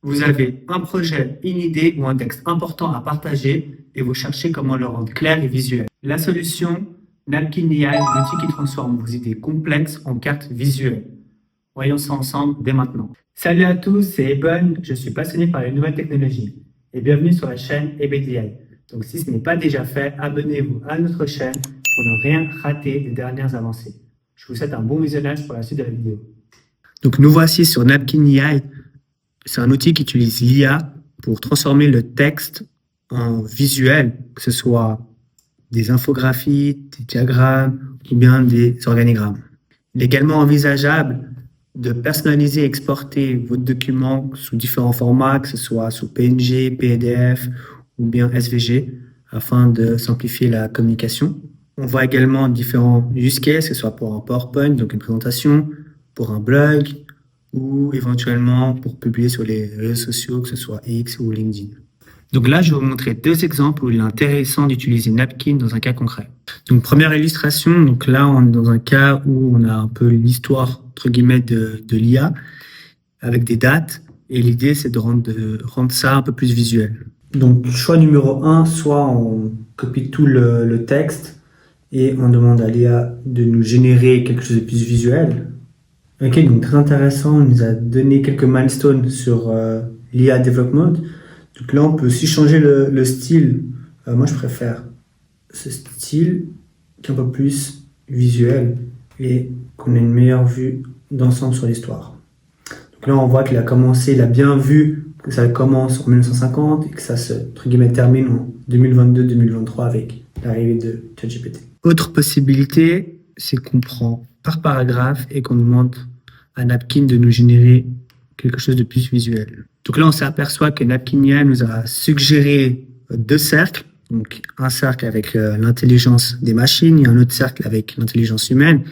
Vous avez un projet, une idée ou un texte important à partager et vous cherchez comment le rendre clair et visuel. La solution, Napkin AI, l'outil qui transforme vos idées complexes en cartes visuelles. Voyons ça ensemble dès maintenant. Salut à tous, c'est Eben, je suis passionné par les nouvelles technologies et bienvenue sur la chaîne EBDI. Donc si ce n'est pas déjà fait, abonnez-vous à notre chaîne pour ne rien rater des dernières avancées. Je vous souhaite un bon visionnage pour la suite de la vidéo. Donc nous voici sur Napkin AI. C'est un outil qui utilise l'IA pour transformer le texte en visuel, que ce soit des infographies, des diagrammes ou bien des organigrammes. Il est également envisageable de personnaliser et exporter votre document sous différents formats, que ce soit sous PNG, PDF ou bien SVG, afin de simplifier la communication. On voit également différents use cases, que ce soit pour un PowerPoint, donc une présentation, pour un blog, ou éventuellement pour publier sur les réseaux sociaux, que ce soit X ou LinkedIn. Donc là, je vais vous montrer deux exemples où il est intéressant d'utiliser Napkin dans un cas concret. Donc première illustration, donc là on est dans un cas où on a un peu l'histoire entre guillemets de l'IA avec des dates et l'idée c'est de rendre ça un peu plus visuel. Donc choix numéro 1, soit on copie tout le texte et on demande à l'IA de nous générer quelque chose de plus visuel. Ok, donc très intéressant, on nous a donné quelques milestones sur l'IA Development. Donc là, on peut aussi changer le style. Moi, je préfère ce style qui est un peu plus visuel et qu'on ait une meilleure vue d'ensemble sur l'histoire. Donc là, on voit qu'il a commencé, il a bien vu que ça commence en 1950 et que ça se, entre guillemets, termine en 2022-2023 avec l'arrivée de ChatGPT. Autre possibilité, c'est qu'on prend par paragraphe et qu'on demande à Napkin de nous générer quelque chose de plus visuel. Donc là, on s'aperçoit que Napkin AI nous a suggéré deux cercles. Donc un cercle avec l'intelligence des machines et un autre cercle avec l'intelligence humaine,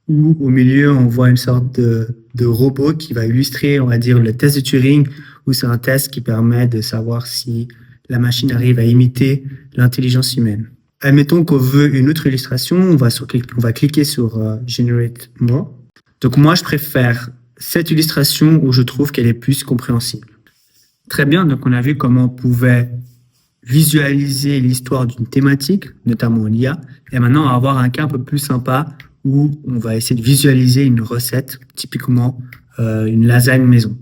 où au milieu, on voit une sorte de robot qui va illustrer, on va dire, le test de Turing, où c'est un test qui permet de savoir si la machine arrive à imiter l'intelligence humaine. Admettons qu'on veut une autre illustration, on va cliquer sur Generate More. Donc moi, je préfère cette illustration où je trouve qu'elle est plus compréhensible. Très bien, donc on a vu comment on pouvait visualiser l'histoire d'une thématique, notamment l'IA. Et maintenant, on va avoir un cas un peu plus sympa où on va essayer de visualiser une recette, typiquement une lasagne maison.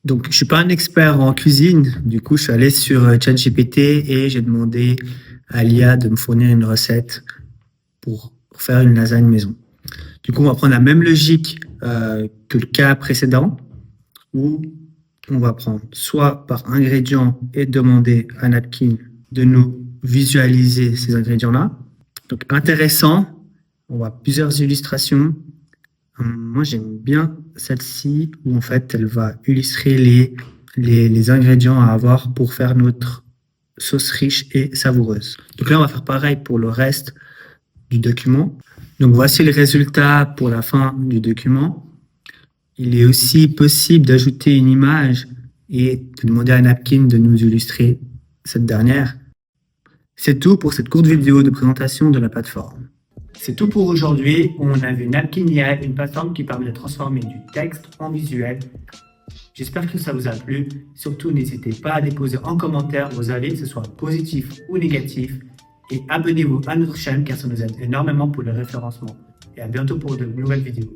Donc, je suis pas un expert en cuisine. Du coup, je suis allé sur ChatGPT et j'ai demandé à l'IA de me fournir une recette pour faire une lasagne maison. Du coup, on va prendre la même logique que le cas précédent, où on va prendre soit par ingrédient et demander à Napkin de nous visualiser ces ingrédients-là. Donc, intéressant, on voit plusieurs illustrations. Moi, j'aime bien celle-ci, où en fait, elle va illustrer les ingrédients à avoir pour faire notre sauce riche et savoureuse. Donc là, on va faire pareil pour le reste du document. Donc voici le résultat pour la fin du document. Il est aussi possible d'ajouter une image et de demander à Napkin de nous illustrer cette dernière. C'est tout pour cette courte vidéo de présentation de la plateforme. C'est tout pour aujourd'hui. On a vu Napkin AI, une plateforme qui permet de transformer du texte en visuel. J'espère que ça vous a plu. Surtout, n'hésitez pas à déposer en commentaire vos avis, que ce soit positif ou négatif. Et abonnez-vous à notre chaîne car ça nous aide énormément pour le référencement. Et à bientôt pour de nouvelles vidéos.